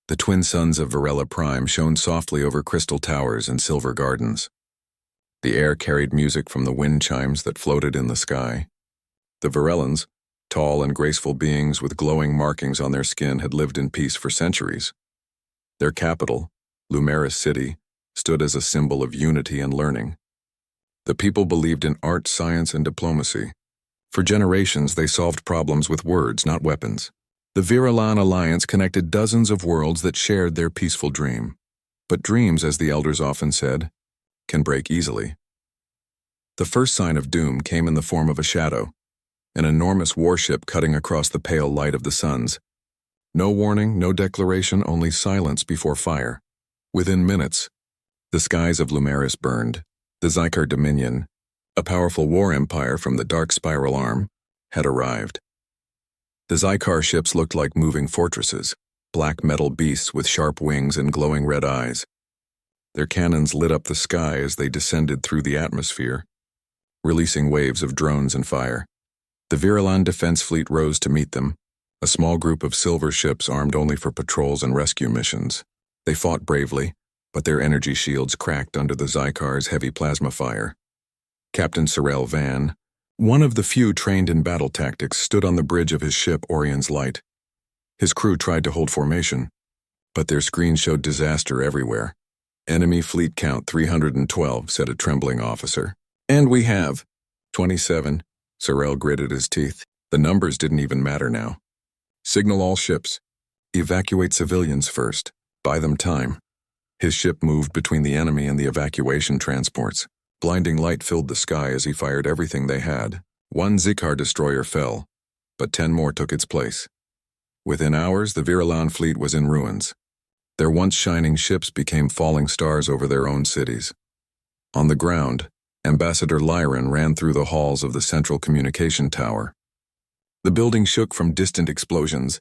The twin suns of Varela Prime shone softly over crystal towers and silver gardens. The air carried music from the wind chimes that floated in the sky. The Varelans, tall and graceful beings with glowing markings on their skin, had lived in peace for centuries. Their capital, Lumeris City, stood as a symbol of unity and learning. The people believed in art, science, and diplomacy. For generations, they solved problems with words, not weapons. The Viralan Alliance connected dozens of worlds that shared their peaceful dream. But dreams, as the elders often said, can break easily. The first sign of doom came in the form of a shadow, an enormous warship cutting across the pale light of the suns. No warning, no declaration, only silence before fire. Within minutes, the skies of Lumeris burned. The Zycar Dominion, a powerful war empire from the Dark Spiral Arm, had arrived. The Zycar ships looked like moving fortresses, black metal beasts with sharp wings and glowing red eyes. Their cannons lit up the sky as they descended through the atmosphere, releasing waves of drones and fire. The Viralan Defense Fleet rose to meet them, a small group of silver ships armed only for patrols and rescue missions. They fought bravely, but their energy shields cracked under the Zycar's heavy plasma fire. Captain Sorel Van, one of the few trained in battle tactics, stood on the bridge of his ship Orion's Light. His crew tried to hold formation, but their screen showed disaster everywhere. Enemy fleet count 312, said a trembling officer. And we have 27, Sorel gritted his teeth. The numbers didn't even matter now. Signal all ships. Evacuate civilians first. Buy them time. His ship moved between the enemy and the evacuation transports. Blinding light filled the sky as he fired everything they had. One Zycar destroyer fell, but 10 more took its place. Within hours, the Viralan fleet was in ruins. Their once shining ships became falling stars over their own cities. On the ground, Ambassador Lyran ran through the halls of the central communication tower. The building shook from distant explosions.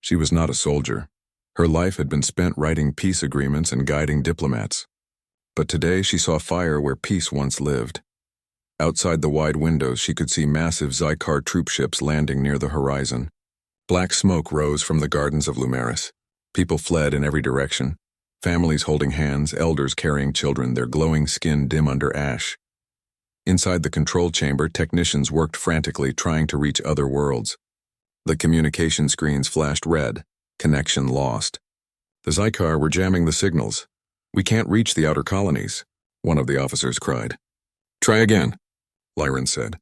She was not a soldier. Her life had been spent writing peace agreements and guiding diplomats. But today she saw fire where peace once lived. Outside the wide windows, she could see massive Zycar troop ships landing near the horizon. Black smoke rose from the gardens of Lumeris. People fled in every direction. Families holding hands, elders carrying children, their glowing skin dim under ash. Inside the control chamber, technicians worked frantically, trying to reach other worlds. The communication screens flashed red. Connection lost. The Zycar were jamming the signals. We can't reach the outer colonies, one of the officers cried. Try again, Lyran said.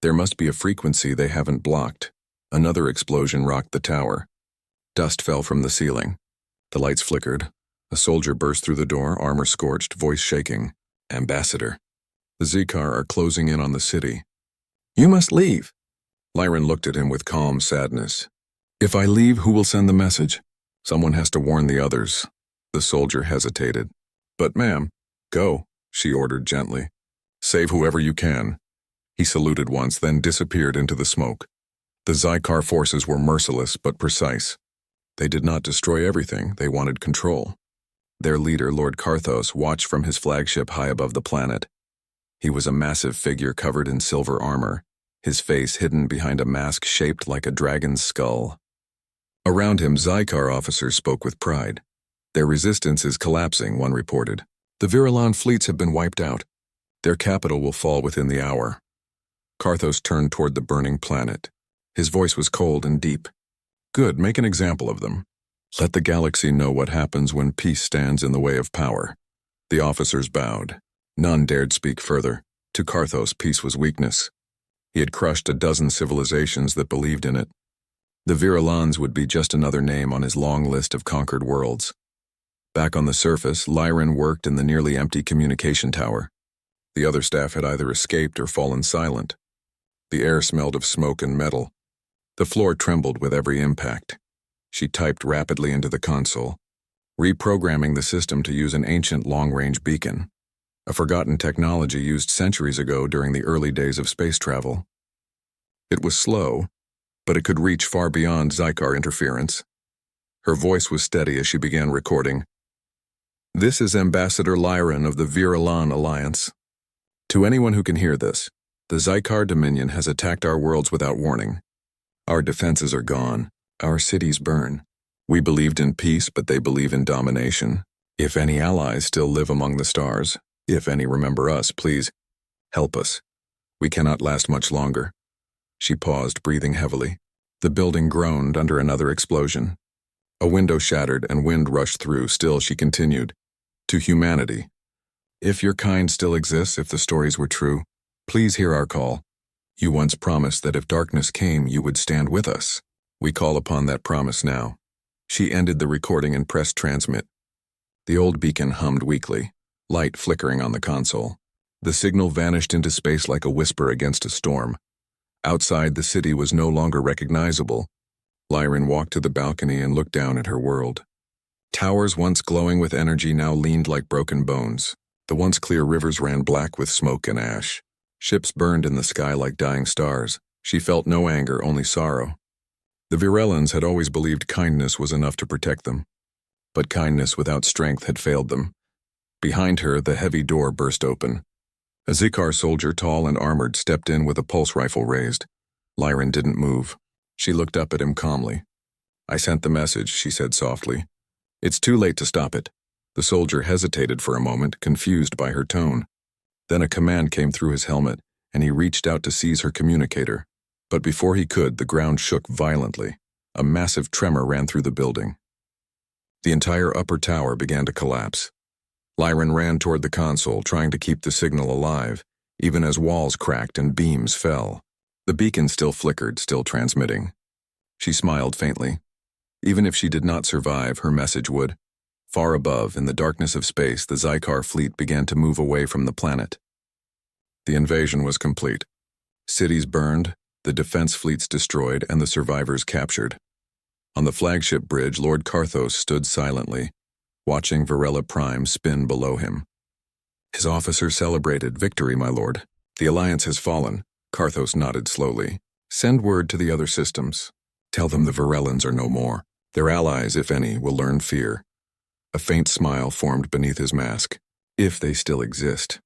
There must be a frequency they haven't blocked. Another explosion rocked the tower. Dust fell from the ceiling. The lights flickered. A soldier burst through the door, armor scorched, voice shaking. Ambassador. The Zycar are closing in on the city. You must leave. Lyran looked at him with calm sadness. If I leave, who will send the message? Someone has to warn the others. The soldier hesitated. But ma'am, go, she ordered gently. Save whoever you can. He saluted once, then disappeared into the smoke. The Zycar forces were merciless but precise. They did not destroy everything, they wanted control. Their leader, Lord Karthos, watched from his flagship high above the planet. He was a massive figure covered in silver armor, his face hidden behind a mask shaped like a dragon's skull. Around him, Zycar officers spoke with pride. Their resistance is collapsing, one reported. The Viralan fleets have been wiped out. Their capital will fall within the hour. Karthos turned toward the burning planet. His voice was cold and deep. Good, make an example of them. Let the galaxy know what happens when peace stands in the way of power. The officers bowed. None dared speak further. To Karthos, peace was weakness. He had crushed a dozen civilizations that believed in it. The Viralans would be just another name on his long list of conquered worlds. Back on the surface, Lyran worked in the nearly empty communication tower. The other staff had either escaped or fallen silent. The air smelled of smoke and metal. The floor trembled with every impact. She typed rapidly into the console, reprogramming the system to use an ancient long-range beacon, a forgotten technology used centuries ago during the early days of space travel. It was slow, but it could reach far beyond Zycar interference. Her voice was steady as she began recording. This is Ambassador Lyran of the Viralan Alliance. To anyone who can hear this, the Zycar Dominion has attacked our worlds without warning. Our defenses are gone. Our cities burn. We believed in peace, but they believe in domination. If any allies still live among the stars, if any remember us, please help us. We cannot last much longer." She paused, breathing heavily. The building groaned under another explosion. A window shattered and wind rushed through. Still, she continued. "To humanity. If your kind still exists, if the stories were true, please hear our call. You once promised that if darkness came, you would stand with us. We call upon that promise now." She ended the recording and pressed transmit. The old beacon hummed weakly, light flickering on the console. The signal vanished into space like a whisper against a storm. Outside, the city was no longer recognizable. Lyran walked to the balcony and looked down at her world. Towers once glowing with energy now leaned like broken bones. The once clear rivers ran black with smoke and ash. Ships burned in the sky like dying stars. She felt no anger, only sorrow. The Virellans had always believed kindness was enough to protect them. But kindness without strength had failed them. Behind her, the heavy door burst open. A Zikar soldier, tall and armored, stepped in with a pulse rifle raised. Lyran didn't move. She looked up at him calmly. "I sent the message," she said softly. "It's too late to stop it." The soldier hesitated for a moment, confused by her tone. Then a command came through his helmet, and he reached out to seize her communicator. But before he could, the ground shook violently. A massive tremor ran through the building. The entire upper tower began to collapse. Lyran ran toward the console, trying to keep the signal alive, even as walls cracked and beams fell. The beacon still flickered, still transmitting. She smiled faintly. Even if she did not survive, her message would. Far above, in the darkness of space, the Zikar fleet began to move away from the planet. The invasion was complete. Cities burned, the defense fleets destroyed, and the survivors captured. On the flagship bridge, Lord Karthos stood silently, watching Varela Prime spin below him. His officers celebrated. "Victory, my lord. The Alliance has fallen." Karthos nodded slowly. "Send word to the other systems. Tell them the Virellans are no more. Their allies, if any, will learn fear." A faint smile formed beneath his mask. If they still exist.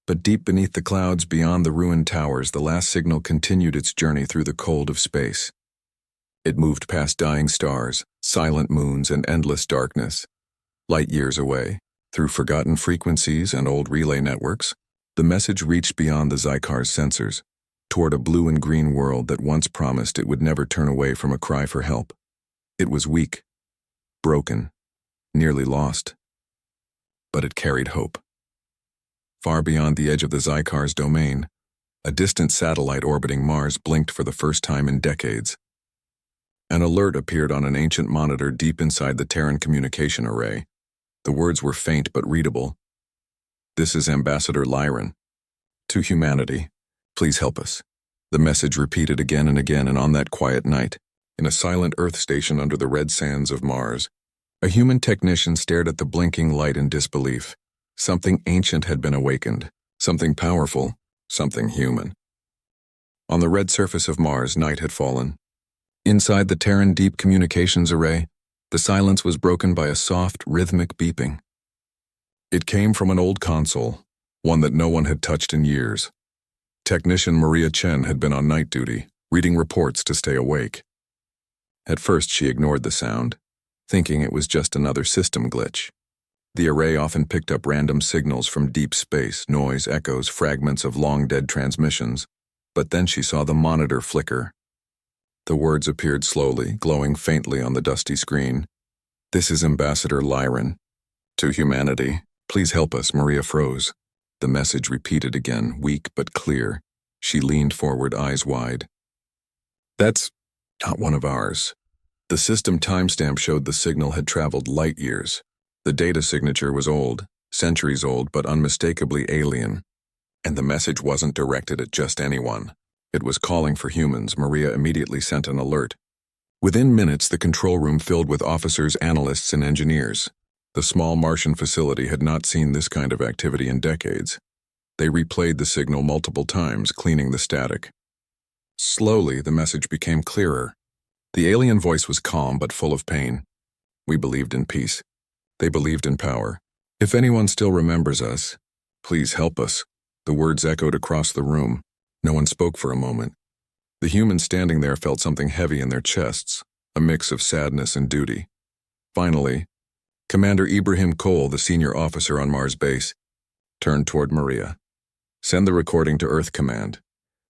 But deep beneath the clouds, beyond the ruined towers, the last signal continued its journey through the cold of space. It moved past dying stars, silent moons, and endless darkness. Light years away, through forgotten frequencies and old relay networks, the message reached beyond the Zikar's sensors, toward a blue and green world that once promised it would never turn away from a cry for help. It was weak, broken, nearly lost. But it carried hope. Far beyond the edge of the Zikar's domain, a distant satellite orbiting Mars blinked for the first time in decades. An alert appeared on an ancient monitor deep inside the Terran communication array. The words were faint but readable. "This is Ambassador Lyran. To humanity, please help us." The message repeated again and again, and on that quiet night, in a silent Earth station under the red sands of Mars, a human technician stared at the blinking light in disbelief. Something ancient had been awakened, something powerful, something human. On the red surface of Mars, night had fallen. Inside the Terran Deep Communications Array, the silence was broken by a soft, rhythmic beeping. It came from an old console, one that no one had touched in years. Technician Maria Chen had been on night duty, reading reports to stay awake. At first she ignored the sound, thinking it was just another system glitch. The array often picked up random signals from deep space, noise, echoes, fragments of long-dead transmissions, but then she saw the monitor flicker. The words appeared slowly, glowing faintly on the dusty screen. "This is Ambassador Lyran. To humanity, please help us." Maria froze. The message repeated again, weak but clear. She leaned forward, eyes wide. "That's not one of ours." The system timestamp showed the signal had traveled light years. The data signature was old, centuries old, but unmistakably alien. And the message wasn't directed at just anyone. It was calling for humans. Maria immediately sent an alert. Within minutes, the control room filled with officers, analysts, and engineers. The small Martian facility had not seen this kind of activity in decades. They replayed the signal multiple times, cleaning the static. Slowly, the message became clearer. The alien voice was calm but full of pain. "We believed in peace. They believed in power. If anyone still remembers us, please help us." The words echoed across the room. No one spoke for a moment. The humans standing there felt something heavy in their chests, a mix of sadness and duty. Finally, Commander Ibrahim Cole, the senior officer on Mars base, turned toward Maria. "Send the recording to Earth Command.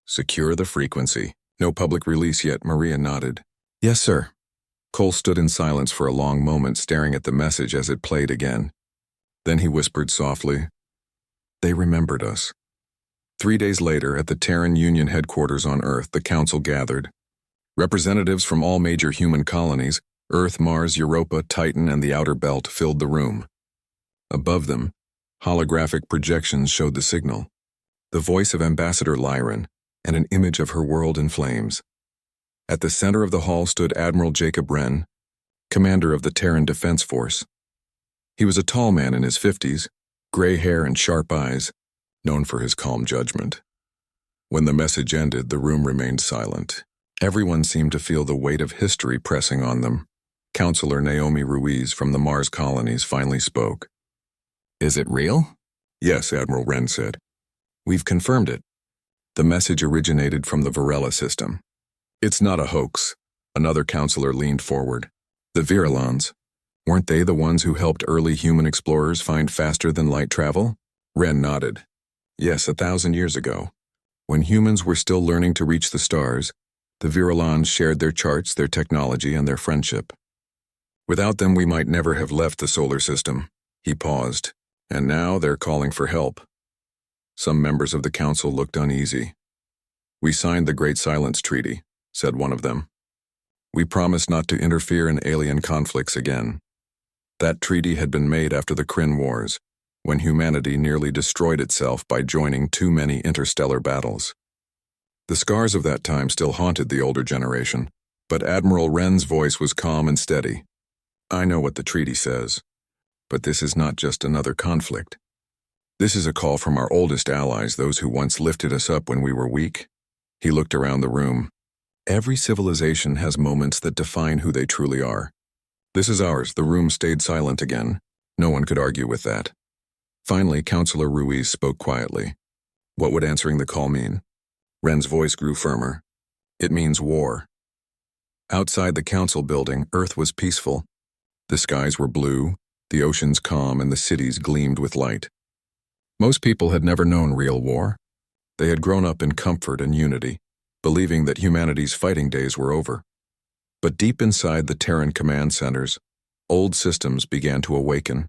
Secure the frequency. No public release yet." Maria nodded. "Yes, sir." Cole stood in silence for a long moment, staring at the message as it played again. Then he whispered softly, "They remembered us." 3 days later, at the Terran Union headquarters on Earth, the Council gathered. Representatives from all major human colonies, Earth, Mars, Europa, Titan, and the Outer Belt, filled the room. Above them, holographic projections showed the signal. The voice of Ambassador Lyran, and an image of her world in flames. At the center of the hall stood Admiral Jacob Wren, commander of the Terran Defense Force. He was a tall man in his 50s, gray hair and sharp eyes, known for his calm judgment. When the message ended, the room remained silent. Everyone seemed to feel the weight of history pressing on them. Counselor Naomi Ruiz from the Mars colonies finally spoke. "Is it real?" "Yes," Admiral Wren said. "We've confirmed it. The message originated from the Varela system." "It's not a hoax," another counselor leaned forward. "The Virulons, weren't they the ones who helped early human explorers find faster-than-light travel?" Wren nodded. "Yes, 1,000 years ago. When humans were still learning to reach the stars, the Virulons shared their charts, their technology, and their friendship. Without them, we might never have left the solar system." He paused. "And now they're calling for help." Some members of the council looked uneasy. "We signed the Great Silence Treaty," said one of them. "We promised not to interfere in alien conflicts again." That treaty had been made after the Kryn Wars, when humanity nearly destroyed itself by joining too many interstellar battles. The scars of that time still haunted the older generation, but Admiral Wren's voice was calm and steady. "I know what the treaty says, but this is not just another conflict. This is a call from our oldest allies, those who once lifted us up when we were weak." He looked around the room. "Every civilization has moments that define who they truly are. This is ours." The room stayed silent again. No one could argue with that. Finally, Counselor Ruiz spoke quietly. "What would answering the call mean?" Wren's voice grew firmer. "It means war." Outside the council building, Earth was peaceful. The skies were blue, the oceans calm, and the cities gleamed with light. Most people had never known real war. They had grown up in comfort and unity, believing that humanity's fighting days were over. But deep inside the Terran command centers, old systems began to awaken.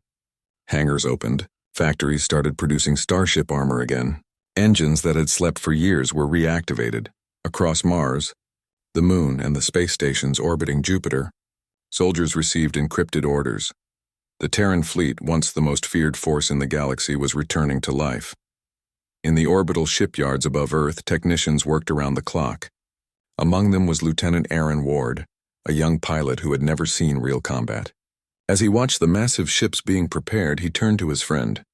Hangars opened, factories started producing starship armor again. Engines that had slept for years were reactivated. Across Mars, the Moon, and the space stations orbiting Jupiter, soldiers received encrypted orders. The Terran fleet, once the most feared force in the galaxy, was returning to life. In the orbital shipyards above Earth, technicians worked around the clock. Among them was Lieutenant Aaron Ward, a young pilot who had never seen real combat. As he watched the massive ships being prepared, he turned to his friend.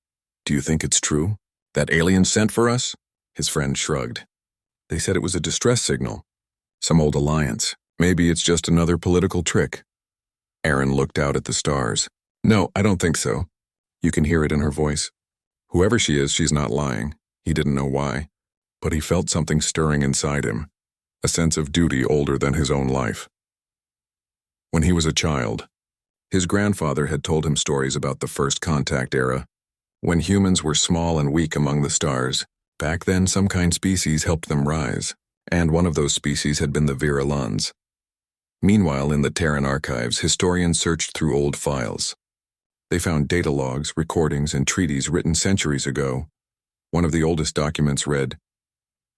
"Do you think it's true? That alien sent for us?" His friend shrugged. "They said it was a distress signal. Some old alliance. Maybe it's just another political trick." Aaron looked out at the stars. "No, I don't think so." You can hear it in her voice. Whoever she is, she's not lying. He didn't know why, but he felt something stirring inside him, a sense of duty older than his own life. When he was a child, his grandfather had told him stories about the first contact era, when humans were small and weak among the stars. Back then, some kind species helped them rise, and one of those species had been the Virulons. Meanwhile, in the Terran archives, historians searched through old files. They found data logs, recordings, and treaties written centuries ago. One of the oldest documents read,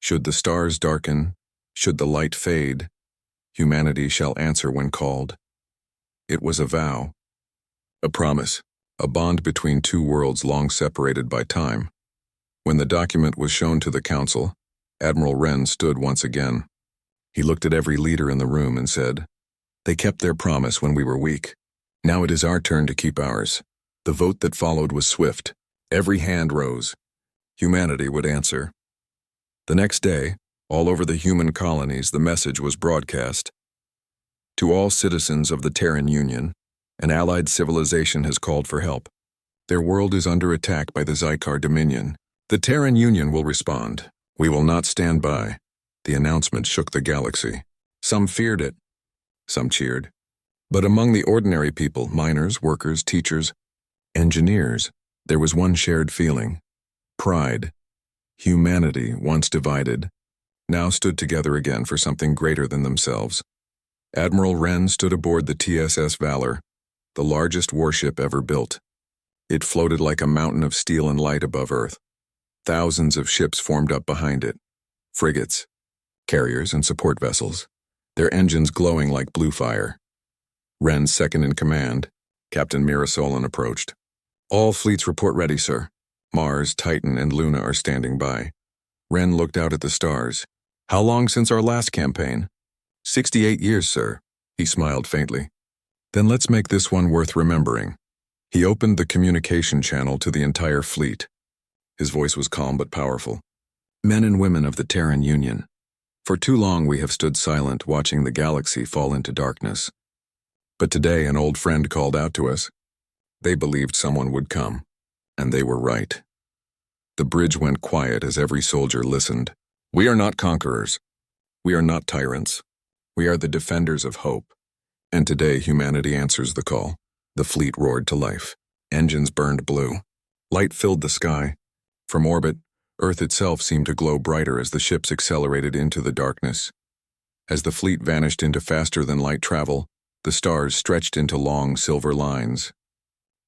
"Should the stars darken, should the light fade, humanity shall answer when called." It was a vow, a promise, a bond between two worlds long separated by time. When the document was shown to the council, Admiral Wren stood once again. He looked at every leader in the room and said, "They kept their promise when we were weak. Now it is our turn to keep ours." The vote that followed was swift. Every hand rose. Humanity would answer. The next day, all over the human colonies, the message was broadcast. To all citizens of the Terran Union, an allied civilization has called for help. Their world is under attack by the Zykar Dominion. The Terran Union will respond. We will not stand by. The announcement shook the galaxy. Some feared it. Some cheered. But among the ordinary people, miners, workers, teachers, engineers, there was one shared feeling: pride. Humanity, once divided, now stood together again for something greater than themselves. Admiral Wren stood aboard the TSS Valor, the largest warship ever built. It floated like a mountain of steel and light above Earth. Thousands of ships formed up behind it: frigates, carriers, and support vessels, their engines glowing like blue fire. Wren's second-in-command, Captain Mirasolan, approached. "All fleets report ready, sir. Mars, Titan, and Luna are standing by." Wren looked out at the stars. "How long since our last campaign?" 68 years, sir." He smiled faintly. "Then let's make this one worth remembering." He opened the communication channel to the entire fleet. His voice was calm but powerful. "Men and women of the Terran Union, for too long we have stood silent, watching the galaxy fall into darkness. But today an old friend called out to us. They believed someone would come, and they were right." The bridge went quiet as every soldier listened. "We are not conquerors. We are not tyrants. We are the defenders of hope. And today humanity answers the call." The fleet roared to life. Engines burned blue. Light filled the sky. From orbit, Earth itself seemed to glow brighter as the ships accelerated into the darkness. As the fleet vanished into faster-than-light travel, the stars stretched into long silver lines.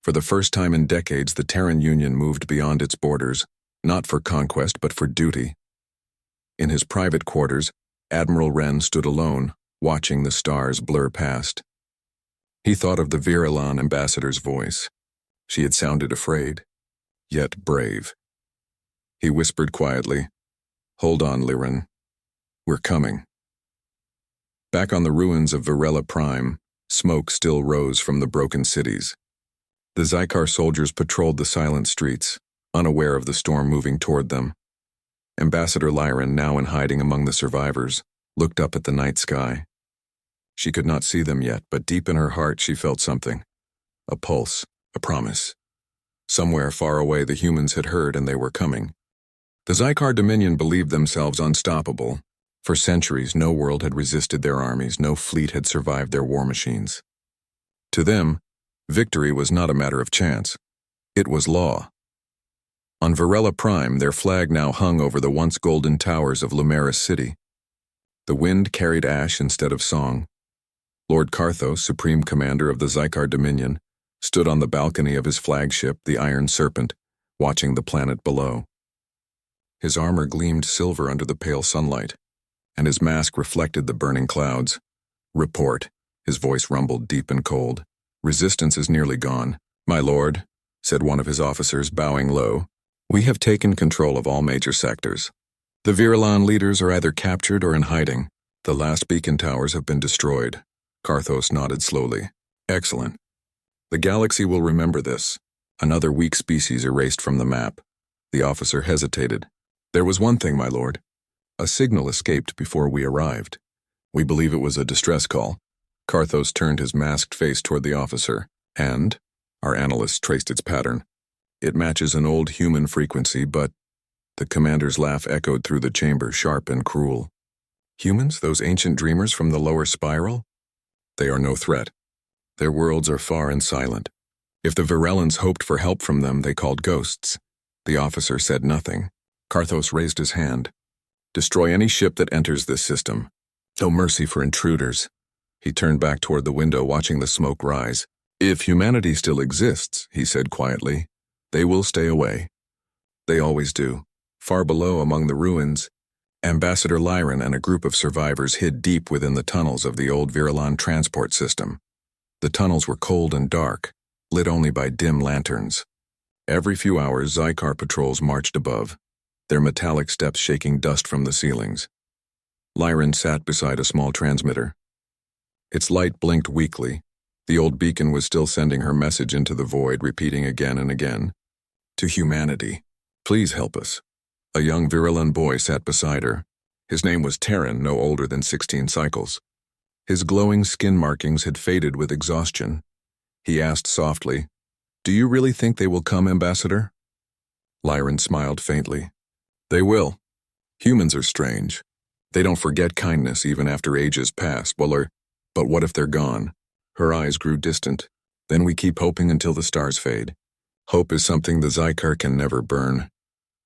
For the first time in decades, the Terran Union moved beyond its borders, not for conquest but for duty. In his private quarters, Admiral Wren stood alone, watching the stars blur past. He thought of the Virilan ambassador's voice. She had sounded afraid, yet brave. He whispered quietly, "Hold on, Liren. We're coming." Back on the ruins of Varela Prime, smoke still rose from the broken cities. The Zykar soldiers patrolled the silent streets, unaware of the storm moving toward them. Ambassador Liren, now in hiding among the survivors, looked up at the night sky. She could not see them yet, but deep in her heart she felt something. A pulse, a promise. Somewhere far away the humans had heard and they were coming. The Zykar Dominion believed themselves unstoppable. For centuries no world had resisted their armies, no fleet had survived their war machines. To them, victory was not a matter of chance. It was law. On Varela Prime, their flag now hung over the once golden towers of Lumeris City. The wind carried ash instead of song. Lord Karthos, Supreme Commander of the Zykar Dominion, stood on the balcony of his flagship, the Iron Serpent, watching the planet below. His armor gleamed silver under the pale sunlight, and his mask reflected the burning clouds. "Report," his voice rumbled deep and cold. "Resistance is nearly gone." "My lord," said one of his officers, bowing low, "we have taken control of all major sectors. The Virilan leaders are either captured or in hiding. The last beacon towers have been destroyed." Karthos nodded slowly. "Excellent. The galaxy will remember this. Another weak species erased from the map." The officer hesitated. "There was one thing, my lord. A signal escaped before we arrived. We believe it was a distress call." Karthos turned his masked face toward the officer, and our analysts traced its pattern. "It matches an old human frequency, but..." The commander's laugh echoed through the chamber, sharp and cruel. "Humans, those ancient dreamers from the lower spiral? They are no threat. Their worlds are far and silent. If the Virelans hoped for help from them, they called ghosts." The officer said nothing. Karthos raised his hand. "Destroy any ship that enters this system. No mercy for intruders." He turned back toward the window, watching the smoke rise. "If humanity still exists," he said quietly, "they will stay away. They always do." Far below, among the ruins, Ambassador Liren and a group of survivors hid deep within the tunnels of the old Virilan transport system. The tunnels were cold and dark, lit only by dim lanterns. Every few hours, Zykar patrols marched above, their metallic steps shaking dust from the ceilings. Liren sat beside a small transmitter. Its light blinked weakly. The old beacon was still sending her message into the void, repeating again and again. "To humanity, please help us." A young Virilan boy sat beside her. His name was Terran, no older than 16 cycles. His glowing skin markings had faded with exhaustion. He asked softly, "Do you really think they will come, Ambassador?" Liren smiled faintly. "They will. Humans are strange. They don't forget kindness even after ages pass. But what if they're gone? Her eyes grew distant. Then we keep hoping until the stars fade. Hope is something the Zycar can never burn.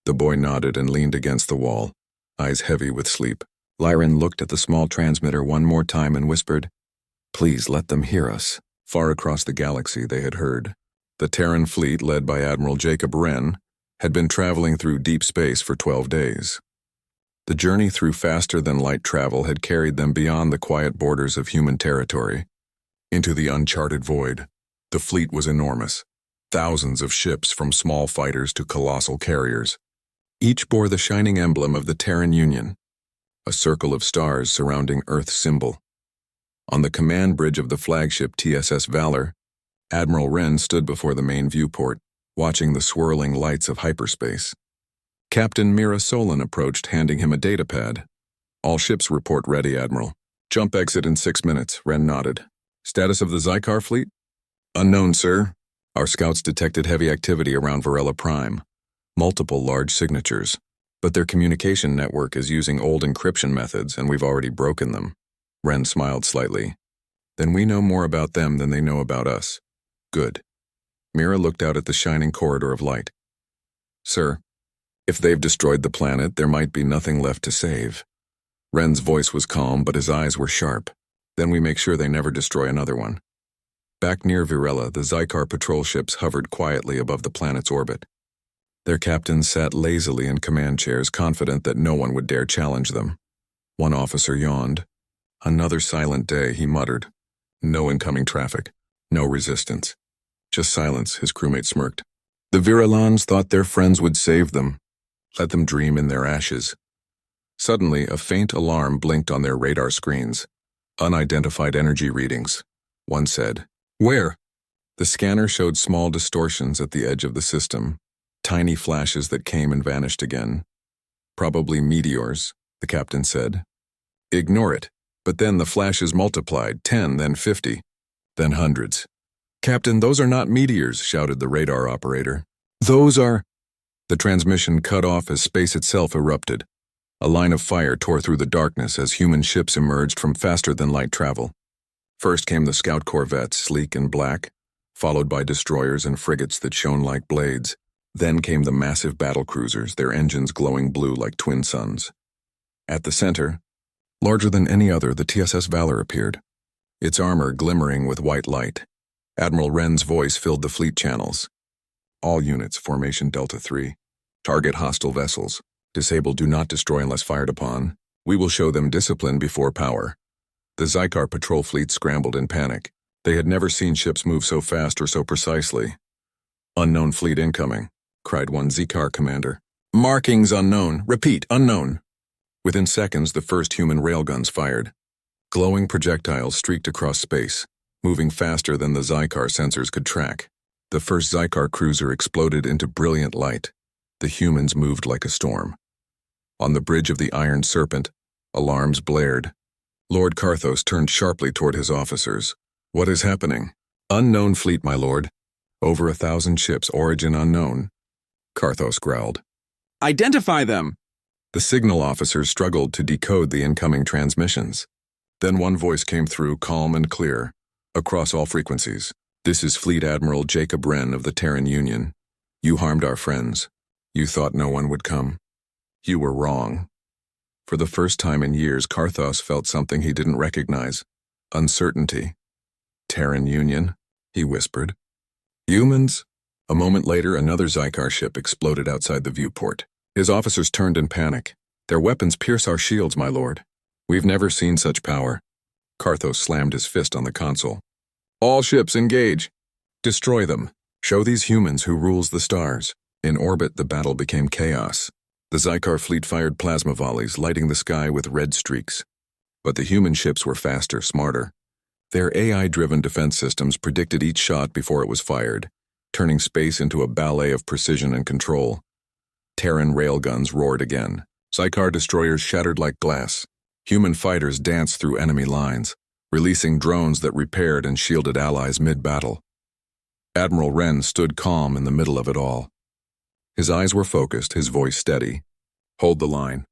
The boy nodded and leaned against the wall, eyes heavy with sleep. Lyran looked at the small transmitter one more time and whispered, "Please let them hear us." Far across the galaxy they had heard. The Terran fleet, led by Admiral Jacob Wren, had been traveling through deep space for 12 days. The journey through faster-than-light travel had carried them beyond the quiet borders of human territory, into the uncharted void. The fleet was enormous. Thousands of ships, from small fighters to colossal carriers. Each bore the shining emblem of the Terran Union, a circle of stars surrounding Earth's symbol. On the command bridge of the flagship TSS Valor, Admiral Wren stood before the main viewport, watching the swirling lights of hyperspace. Captain Mira Solon approached, handing him a datapad. "All ships report ready, Admiral. Jump exit in 6 minutes," Wren nodded. "Status of the Zycar fleet?" "Unknown, sir. Our scouts detected heavy activity around Varela Prime. Multiple large signatures. But their communication network is using old encryption methods, and we've already broken them." Wren smiled slightly. "Then we know more about them than they know about us." "Good." Mira looked out at the shining corridor of light. "Sir, if they've destroyed the planet, there might be nothing left to save." Wren's voice was calm, but his eyes were sharp. "Then we make sure they never destroy another one." Back near Virela, the Zycar patrol ships hovered quietly above the planet's orbit. Their captains sat lazily in command chairs, confident that no one would dare challenge them. One officer yawned. "Another silent day," he muttered. "No incoming traffic. No resistance. Just silence," his crewmate smirked. "The Virelans thought their friends would save them. Let them dream in their ashes." Suddenly, a faint alarm blinked on their radar screens. "Unidentified energy readings," one said. "Where?" The scanner showed small distortions at the edge of the system, tiny flashes that came and vanished again. "Probably meteors," the captain said. "Ignore it." But then the flashes multiplied, 10, then 50, then hundreds. "Captain, those are not meteors," shouted the radar operator. "Those are—" The transmission cut off as space itself erupted. A line of fire tore through the darkness as human ships emerged from faster-than-light travel. First came the scout corvettes, sleek and black, followed by destroyers and frigates that shone like blades. Then came the massive battlecruisers, their engines glowing blue like twin suns. At the center, larger than any other, the TSS Valor appeared, its armor glimmering with white light. Admiral Wren's voice filled the fleet channels. "All units, formation Delta 3. Target hostile vessels. Disable do not destroy unless fired upon. We will show them discipline before power." The Zycar patrol fleet scrambled in panic. They had never seen ships move so fast or so precisely. "Unknown fleet incoming," cried one Zycar commander. "Markings unknown. Repeat, unknown." Within seconds, the first human railguns fired. Glowing projectiles streaked across space, moving faster than the Zycar sensors could track. The first Zycar cruiser exploded into brilliant light. The humans moved like a storm. On the bridge of the Iron Serpent, alarms blared. Lord Karthos turned sharply toward his officers. "What is happening?" "Unknown fleet, my lord. Over 1,000 ships, origin unknown." Karthos growled. "Identify them!" The signal officers struggled to decode the incoming transmissions. Then one voice came through, calm and clear, across all frequencies. "This is Fleet Admiral Jacob Wren of the Terran Union. You harmed our friends. You thought no one would come. You were wrong." For the first time in years, Karthos felt something he didn't recognize. Uncertainty. "Terran Union," he whispered. "Humans?" A moment later, another Zycar ship exploded outside the viewport. His officers turned in panic. "Their weapons pierce our shields, my lord. We've never seen such power." Karthos slammed his fist on the console. "All ships engage. Destroy them. Show these humans who rules the stars." In orbit, the battle became chaos. The Zycar fleet fired plasma volleys, lighting the sky with red streaks. But the human ships were faster, smarter. Their AI-driven defense systems predicted each shot before it was fired, turning space into a ballet of precision and control. Terran railguns roared again. Zycar destroyers shattered like glass. Human fighters danced through enemy lines, releasing drones that repaired and shielded allies mid-battle. Admiral Wren stood calm in the middle of it all. His eyes were focused, his voice steady. "Hold the line.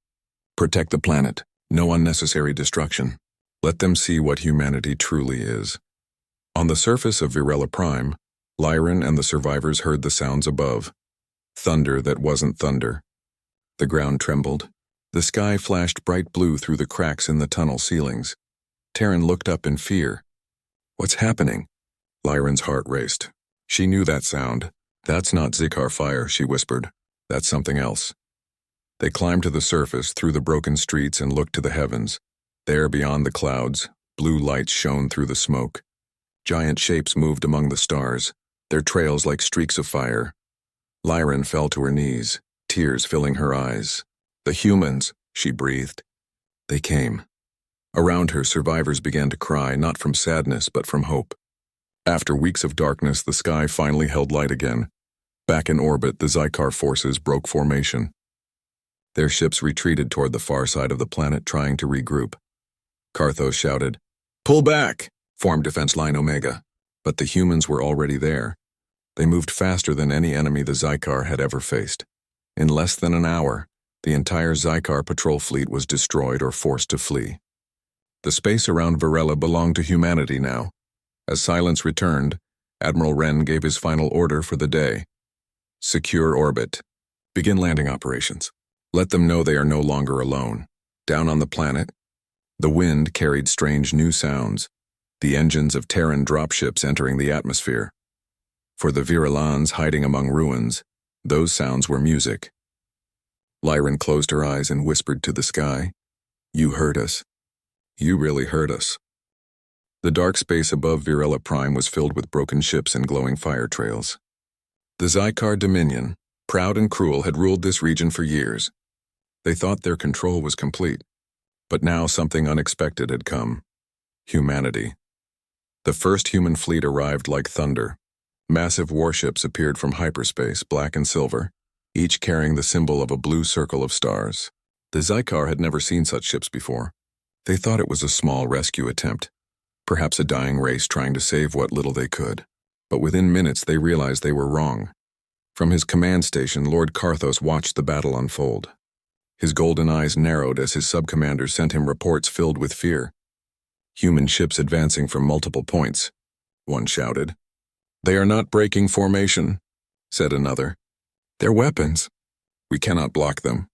Protect the planet. No unnecessary destruction. Let them see what humanity truly is." On the surface of Virella Prime, Lyran and the survivors heard the sounds above. Thunder that wasn't thunder. The ground trembled. The sky flashed bright blue through the cracks in the tunnel ceilings. Terran looked up in fear. "What's happening?" Lyran's heart raced. She knew that sound. "That's not Zikar fire," she whispered. "That's something else." They climbed to the surface through the broken streets and looked to the heavens. There, beyond the clouds, blue lights shone through the smoke. Giant shapes moved among the stars, their trails like streaks of fire. Lyran fell to her knees, tears filling her eyes. "The humans," she breathed. They came. Around her, survivors began to cry, not from sadness, but from hope. After weeks of darkness, the sky finally held light again. Back in orbit, the Zikar forces broke formation. Their ships retreated toward the far side of the planet, trying to regroup. Karthos shouted, "Pull back! Form defense line Omega." But the humans were already there. They moved faster than any enemy the Zikar had ever faced. In less than an hour, the entire Zikar patrol fleet was destroyed or forced to flee. The space around Virella belonged to humanity now. As silence returned, Admiral Wren gave his final order for the day. "Secure orbit. Begin landing operations. Let them know they are no longer alone." Down on the planet, the wind carried strange new sounds, the engines of Terran dropships entering the atmosphere. For the Virellans hiding among ruins, those sounds were music. Lyran closed her eyes and whispered to the sky, "You heard us. You really heard us." The dark space above Virella Prime was filled with broken ships and glowing fire trails. The Zikar Dominion, proud and cruel, had ruled this region for years. They thought their control was complete. But now something unexpected had come. Humanity. The first human fleet arrived like thunder. Massive warships appeared from hyperspace, black and silver, each carrying the symbol of a blue circle of stars. The Zikar had never seen such ships before. They thought it was a small rescue attempt, perhaps a dying race trying to save what little they could. But within minutes they realized they were wrong. From his command station, Lord Karthos watched the battle unfold. His golden eyes narrowed as his subcommanders sent him reports filled with fear. "Human ships advancing from multiple points," one shouted. "They are not breaking formation," said another. "They're weapons. We cannot block them."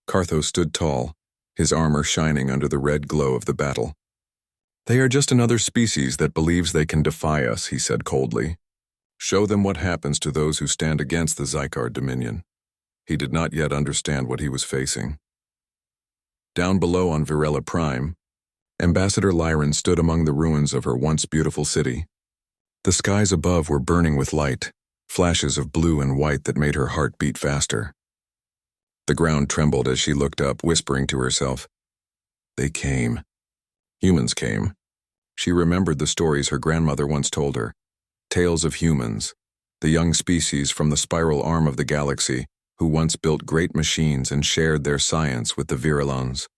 Karthos stood tall, his armor shining under the red glow of the battle. "They are just another species that believes they can defy us," he said coldly. "Show them what happens to those who stand against the Zikar Dominion." He did not yet understand what he was facing. Down below on Virella Prime, Ambassador Lyran stood among the ruins of her once beautiful city. The skies above were burning with light, flashes of blue and white that made her heart beat faster. The ground trembled as she looked up, whispering to herself, "They came. Humans came." She remembered the stories her grandmother once told her, tales of humans, the young species from the spiral arm of the galaxy who once built great machines and shared their science with the Virellans.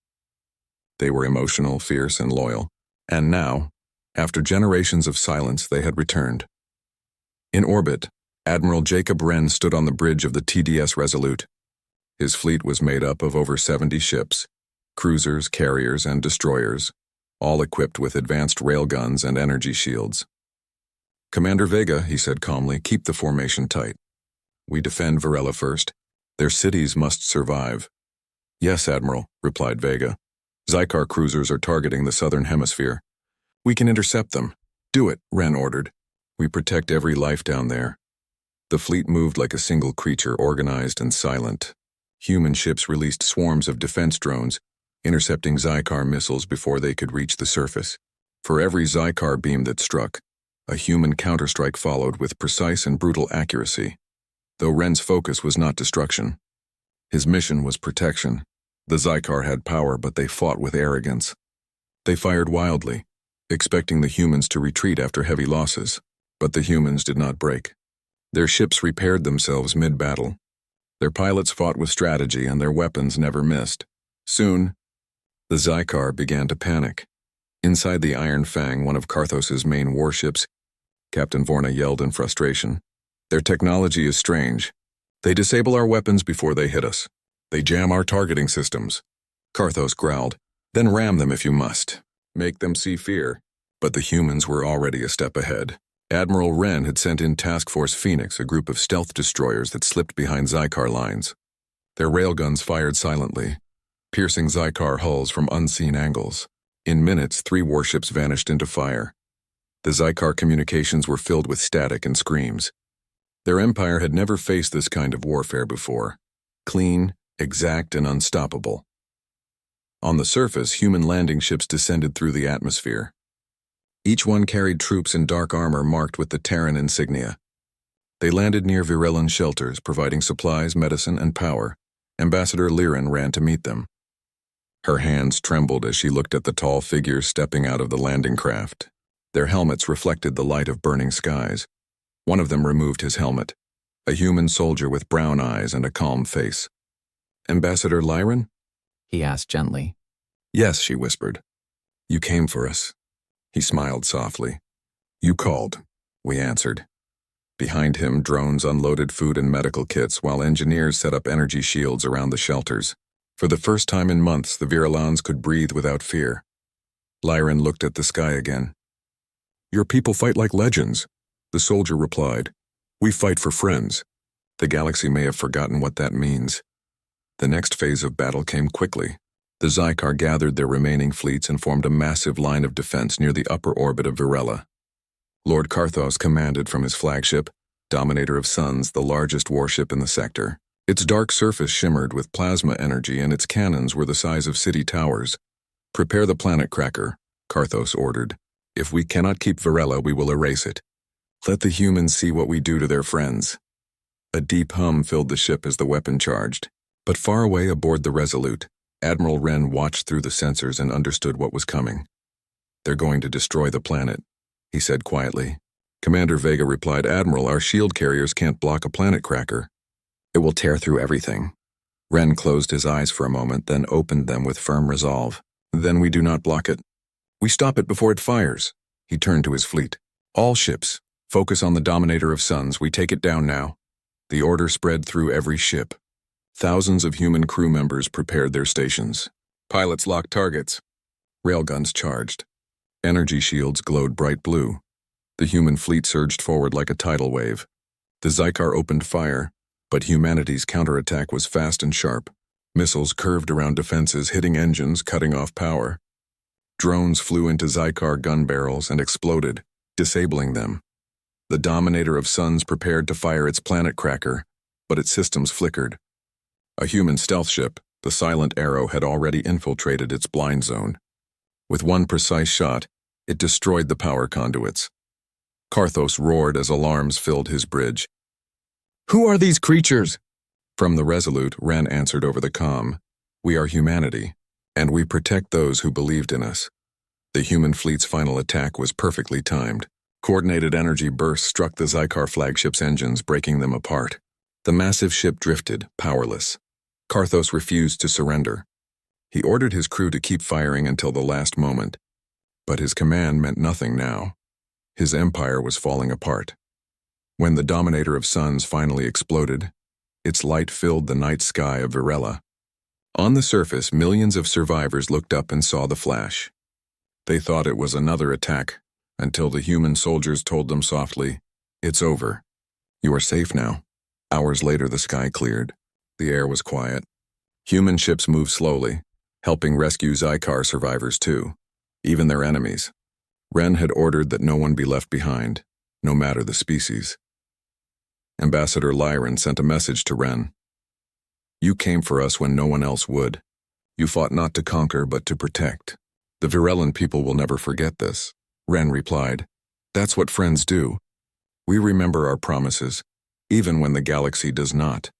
They were emotional, fierce, and loyal, and now, after generations of silence, they had returned. In orbit, Admiral Jacob Wren stood on the bridge of the TDS Resolute. His fleet was made up of over 70 ships, cruisers, carriers, and destroyers, all equipped with advanced railguns and energy shields. "Commander Vega," he said calmly, "keep the formation tight. We defend Virella first. Their cities must survive." "Yes, Admiral," replied Vega. "Zikar cruisers are targeting the southern hemisphere. We can intercept them." "Do it," Wren ordered. "We protect every life down there." The fleet moved like a single creature, organized and silent. Human ships released swarms of defense drones, intercepting Zikar missiles before they could reach the surface. For every Zikar beam that struck, a human counterstrike followed with precise and brutal accuracy. Though Wren's focus was not destruction. His mission was protection. The Zikar had power, but they fought with arrogance. They fired wildly, expecting the humans to retreat after heavy losses, but the humans did not break. Their ships repaired themselves mid-battle. Their pilots fought with strategy, and their weapons never missed. Soon, the Zikar began to panic. Inside the Iron Fang, one of Karthos's main warships, Captain Vorna yelled in frustration. "Their technology is strange. They disable our weapons before they hit us. They jam our targeting systems." Karthos growled. "Then ram them if you must. Make them see fear." But the humans were already a step ahead. Admiral Wren had sent in Task Force Phoenix, a group of stealth destroyers that slipped behind Xikar lines. Their railguns fired silently, piercing Xikar hulls from unseen angles. In minutes, 3 warships vanished into fire. The Xikar communications were filled with static and screams. Their empire had never faced this kind of warfare before. Clean, exact, and unstoppable. On the surface, human landing ships descended through the atmosphere. Each one carried troops in dark armor marked with the Terran insignia. They landed near Virelan shelters, providing supplies, medicine, and power. Ambassador Lyran ran to meet them. Her hands trembled as she looked at the tall figures stepping out of the landing craft. Their helmets reflected the light of burning skies. One of them removed his helmet, a human soldier with brown eyes and a calm face. "Ambassador Lyran?" he asked gently. "Yes," she whispered. "You came for us." He smiled softly. "You called," we answered. Behind him, drones unloaded food and medical kits while engineers set up energy shields around the shelters. For the first time in months, the Virelans could breathe without fear. Lyran looked at the sky again. "Your people fight like legends," the soldier replied. "We fight for friends." The galaxy may have forgotten what that means. The next phase of battle came quickly. The Xikar gathered their remaining fleets and formed a massive line of defense near the upper orbit of Virela. Lord Karthos commanded from his flagship, Dominator of Suns, the largest warship in the sector. Its dark surface shimmered with plasma energy and its cannons were the size of city towers. "Prepare the planet cracker," Karthos ordered. "If we cannot keep Virela, we will erase it. Let the humans see what we do to their friends." A deep hum filled the ship as the weapon charged. But far away aboard the Resolute, Admiral Wren watched through the sensors and understood what was coming. "They're going to destroy the planet," he said quietly. Commander Vega replied, "Admiral, our shield carriers can't block a planet cracker. It will tear through everything." Wren closed his eyes for a moment, then opened them with firm resolve. "Then we do not block it. We stop it before it fires." He turned to his fleet. "All ships, focus on the Dominator of Suns. We take it down now." The order spread through every ship. Thousands of human crew members prepared their stations. Pilots locked targets. Railguns charged. Energy shields glowed bright blue. The human fleet surged forward like a tidal wave. The Xikar opened fire, but humanity's counterattack was fast and sharp. Missiles curved around defenses, hitting engines, cutting off power. Drones flew into Xikar gun barrels and exploded, disabling them. The Dominator of Suns prepared to fire its planet cracker, but its systems flickered. A human stealth ship, the Silent Arrow, had already infiltrated its blind zone. With one precise shot, it destroyed the power conduits. Karthos roared as alarms filled his bridge. "Who are these creatures?" From the Resolute, Wren answered over the comm. "We are humanity, and we protect those who believed in us." The human fleet's final attack was perfectly timed. Coordinated energy bursts struck the Xikar flagship's engines, breaking them apart. The massive ship drifted, powerless. Karthos refused to surrender. He ordered his crew to keep firing until the last moment. But his command meant nothing now. His empire was falling apart. When the Dominator of Suns finally exploded, its light filled the night sky of Virela. On the surface, millions of survivors looked up and saw the flash. They thought it was another attack, until the human soldiers told them softly, "It's over. You are safe now." Hours later, the sky cleared. The air was quiet. Human ships moved slowly, helping rescue Xikar survivors too, even their enemies. Wren had ordered that no one be left behind, no matter the species. Ambassador Lyran sent a message to Wren. "You came for us when no one else would. You fought not to conquer, but to protect. The Virelan people will never forget this." Wren replied, "That's what friends do. We remember our promises, even when the galaxy does not."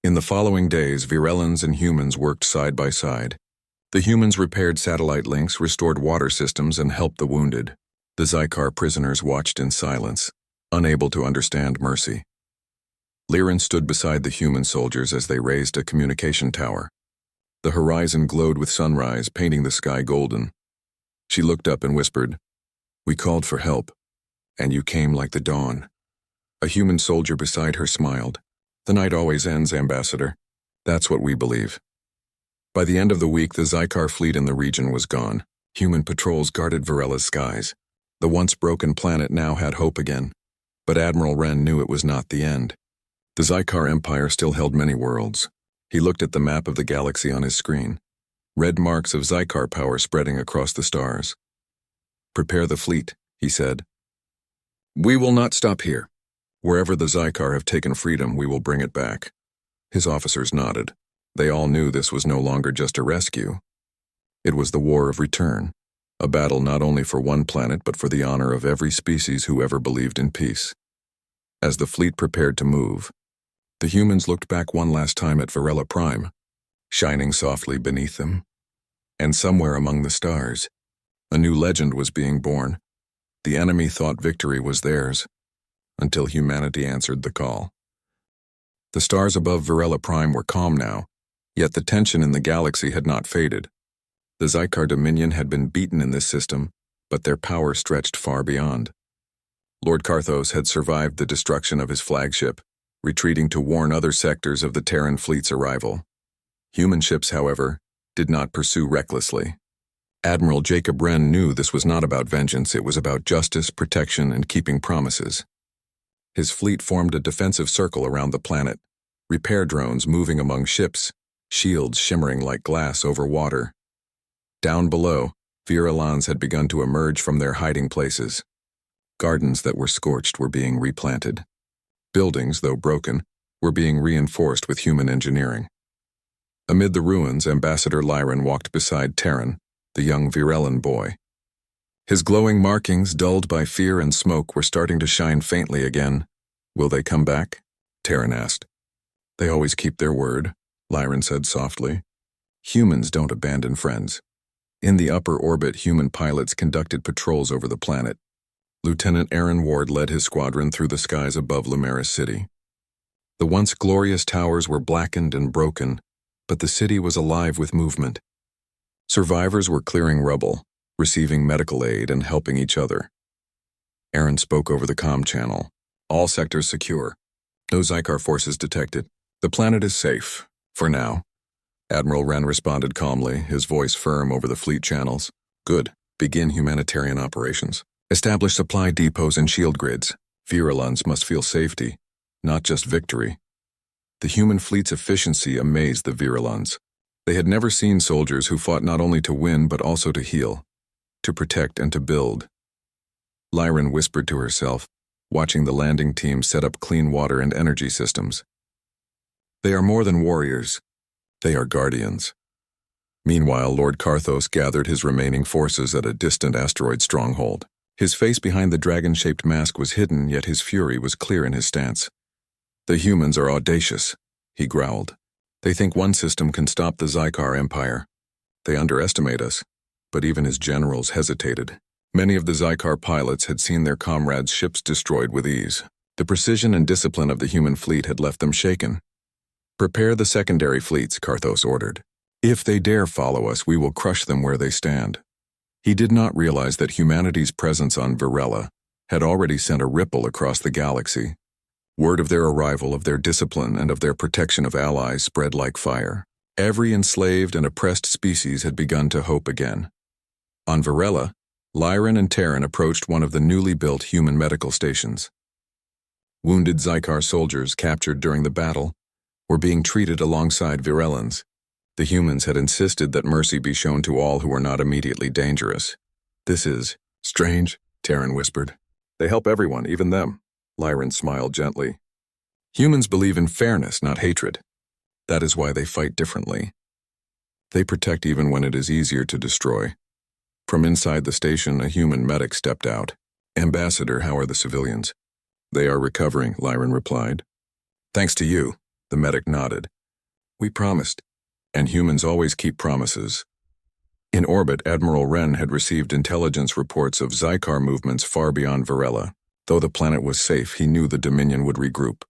In the following days, Virelans and humans worked side by side. The humans repaired satellite links, restored water systems, and helped the wounded. The Xikar prisoners watched in silence, unable to understand mercy. Lyran stood beside the human soldiers as they raised a communication tower. The horizon glowed with sunrise, painting the sky golden. She looked up and whispered, "We called for help, and you came like the dawn." A human soldier beside her smiled. "The night always ends, Ambassador. That's what we believe." By the end of the week, the Xikar fleet in the region was gone. Human patrols guarded Virela's skies. The once broken planet now had hope again, but Admiral Wren knew it was not the end. The Xikar Empire still held many worlds. He looked at the map of the galaxy on his screen. Red marks of Xikar power spreading across the stars. "Prepare the fleet," he said. "We will not stop here. Wherever the Xikar have taken freedom, we will bring it back." His officers nodded. They all knew this was no longer just a rescue. It was the war of return, a battle not only for one planet but for the honor of every species who ever believed in peace. As the fleet prepared to move, the humans looked back one last time at Varela Prime, shining softly beneath them. And somewhere among the stars, a new legend was being born. The enemy thought victory was theirs, until humanity answered the call. The stars above Varela Prime were calm now, yet the tension in the galaxy had not faded. The Xikar Dominion had been beaten in this system, but their power stretched far beyond. Lord Karthos had survived the destruction of his flagship, retreating to warn other sectors of the Terran fleet's arrival. Human ships, however, did not pursue recklessly. Admiral Jacob Wren knew this was not about vengeance, it was about justice, protection, and keeping promises. His fleet formed a defensive circle around the planet, repair drones moving among ships, shields shimmering like glass over water. Down below, Virulans had begun to emerge from their hiding places. Gardens that were scorched were being replanted. Buildings, though broken, were being reinforced with human engineering. Amid the ruins, Ambassador Lyran walked beside Terran, the young Virelan boy. His glowing markings, dulled by fear and smoke, were starting to shine faintly again. "Will they come back?" Terran asked. "They always keep their word," Lyran said softly. "Humans don't abandon friends." In the upper orbit, human pilots conducted patrols over the planet. Lieutenant Aaron Ward led his squadron through the skies above Lumeris City. The once glorious towers were blackened and broken, but the city was alive with movement. Survivors were clearing rubble, receiving medical aid, and helping each other. Aaron spoke over the comm channel. "All sectors secure. No Xikar forces detected. The planet is safe, for now." Admiral Wren responded calmly, his voice firm over the fleet channels. "Good. Begin humanitarian operations. Establish supply depots and shield grids. Virulans must feel safety, not just victory." The human fleet's efficiency amazed the Virulans. They had never seen soldiers who fought not only to win but also to heal, to protect and to build. Lyran whispered to herself, watching the landing team set up clean water and energy systems. "They are more than warriors. They are guardians." Meanwhile, Lord Karthos gathered his remaining forces at a distant asteroid stronghold. His face behind the dragon-shaped mask was hidden, yet his fury was clear in his stance. "The humans are audacious," he growled. "They think one system can stop the Xikar Empire. They underestimate us." But even his generals hesitated. Many of the Xikar pilots had seen their comrades' ships destroyed with ease. The precision and discipline of the human fleet had left them shaken. "Prepare the secondary fleets," Karthos ordered. "If they dare follow us, we will crush them where they stand." He did not realize that humanity's presence on Varela had already sent a ripple across the galaxy. Word of their arrival, of their discipline, and of their protection of allies spread like fire. Every enslaved and oppressed species had begun to hope again. On Varela, Lyran and Terran approached one of the newly built human medical stations. Wounded Xikar soldiers captured during the battle were being treated alongside Virelans. The humans had insisted that mercy be shown to all who were not immediately dangerous. "This is strange," Terran whispered. "They help everyone, even them." Lyran smiled gently. "Humans believe in fairness, not hatred. That is why they fight differently. They protect even when it is easier to destroy." From inside the station, a human medic stepped out. "Ambassador, how are the civilians?" "They are recovering," Lyran replied. "Thanks to you," the medic nodded. "We promised. And humans always keep promises." In orbit, Admiral Wren had received intelligence reports of Xikar movements far beyond Varela. Though the planet was safe, he knew the Dominion would regroup.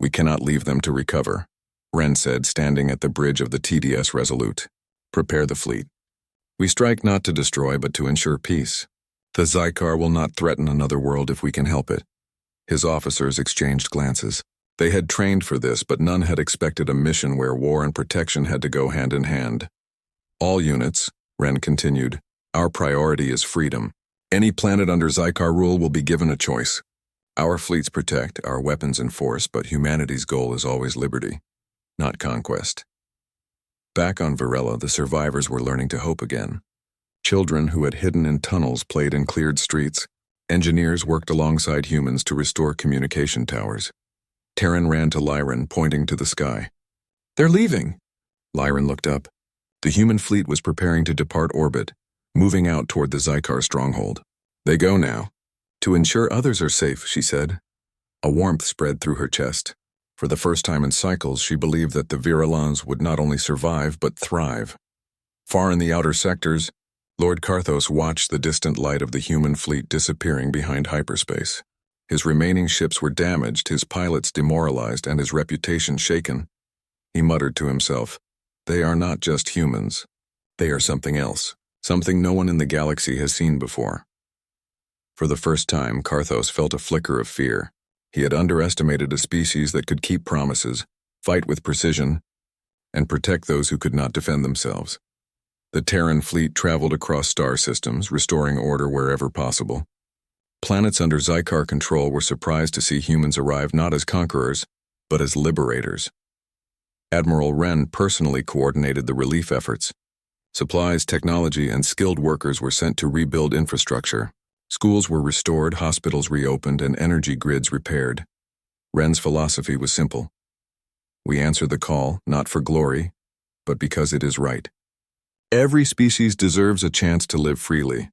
"We cannot leave them to recover," Wren said, standing at the bridge of the TDS Resolute. "Prepare the fleet. We strike not to destroy, but to ensure peace. The Xikar will not threaten another world if we can help it." His officers exchanged glances. They had trained for this, but none had expected a mission where war and protection had to go hand in hand. "All units," Wren continued, "our priority is freedom. Any planet under Zykar rule will be given a choice. Our fleets protect, our weapons enforce, but humanity's goal is always liberty, not conquest. Back on Varela, the survivors were learning to hope again. Children who had hidden in tunnels played in cleared streets. Engineers worked alongside humans to restore communication towers. Terran ran to Lyran, pointing to the sky. "They're leaving!" Lyran looked up. The human fleet was preparing to depart orbit, moving out toward the Zykar stronghold. "They go now. To ensure others are safe," she said. A warmth spread through her chest. For the first time in cycles, she believed that the Virulans would not only survive, but thrive. Far in the outer sectors, Lord Karthos watched the distant light of the human fleet disappearing behind hyperspace. His remaining ships were damaged, his pilots demoralized, and his reputation shaken. He muttered to himself, "They are not just humans. They are something else, something no one in the galaxy has seen before." For the first time, Karthos felt a flicker of fear. He had underestimated a species that could keep promises, fight with precision, and protect those who could not defend themselves. The Terran fleet traveled across star systems, restoring order wherever possible. Planets under Zykar control were surprised to see humans arrive not as conquerors, but as liberators. Admiral Wren personally coordinated the relief efforts. Supplies, technology, and skilled workers were sent to rebuild infrastructure. Schools were restored, hospitals reopened, and energy grids repaired. Wren's philosophy was simple. We answer the call, not for glory, but because it is right. Every species deserves a chance to live freely.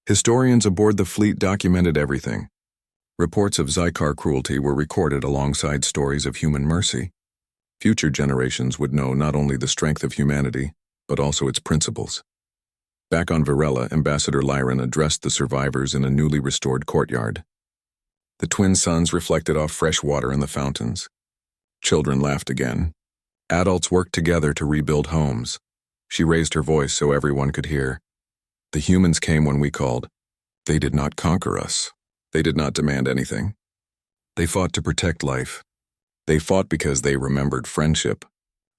Historians aboard the fleet documented everything. Reports of Zykar cruelty were recorded alongside stories of human mercy. Future generations would know not only the strength of humanity, but also its principles. Back on Varela, Ambassador Lyran addressed the survivors in a newly restored courtyard. The twin suns reflected off fresh water in the fountains. Children laughed again. Adults worked together to rebuild homes. She raised her voice so everyone could hear. "The humans came when we called. They did not conquer us. They did not demand anything. They fought to protect life. They fought because they remembered friendship.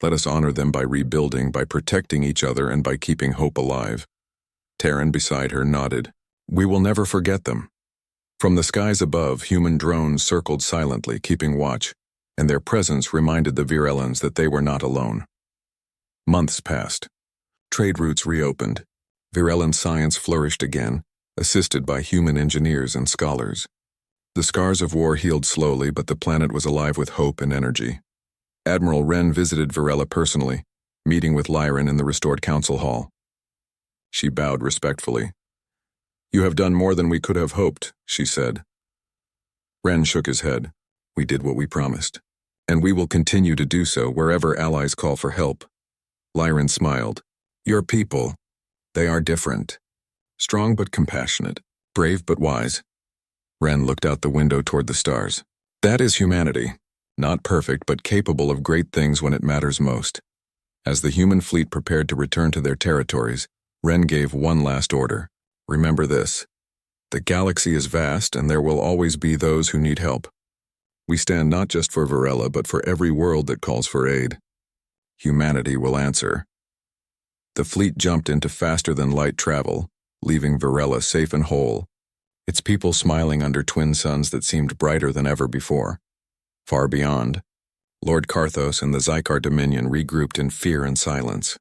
Let us honor them by rebuilding, by protecting each other, and by keeping hope alive." Terran beside her nodded. "We will never forget them." From the skies above, human drones circled silently, keeping watch, and their presence reminded the Virulans that they were not alone. Months passed. Trade routes reopened. Virulan science flourished again, assisted by human engineers and scholars. The scars of war healed slowly, but the planet was alive with hope and energy. Admiral Wren visited Varela personally, meeting with Lyran in the restored council hall. She bowed respectfully. "You have done more than we could have hoped," she said. Wren shook his head. "We did what we promised, and we will continue to do so wherever allies call for help." Lyran smiled. "Your people, they are different. Strong but compassionate, brave but wise." Wren looked out the window toward the stars. "That is humanity. Not perfect, but capable of great things when it matters most." As the human fleet prepared to return to their territories, Wren gave one last order. "Remember this. The galaxy is vast, and there will always be those who need help. We stand not just for Varela, but for every world that calls for aid. Humanity will answer." The fleet jumped into faster-than-light travel, leaving Varela safe and whole, its people smiling under twin suns that seemed brighter than ever before. Far beyond, Lord Karthos and the Zykar Dominion regrouped in fear and silence.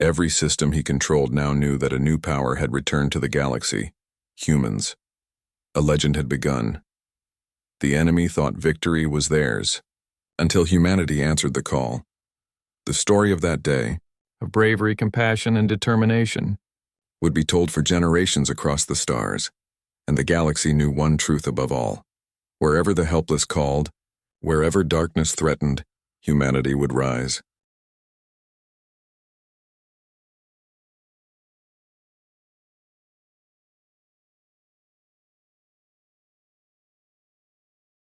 Every system he controlled now knew that a new power had returned to the galaxy: humans. A legend had begun. The enemy thought victory was theirs, until humanity answered the call. The story of that day, of bravery, compassion, and determination, would be told for generations across the stars, and the galaxy knew one truth above all. Wherever the helpless called, wherever darkness threatened, humanity would rise.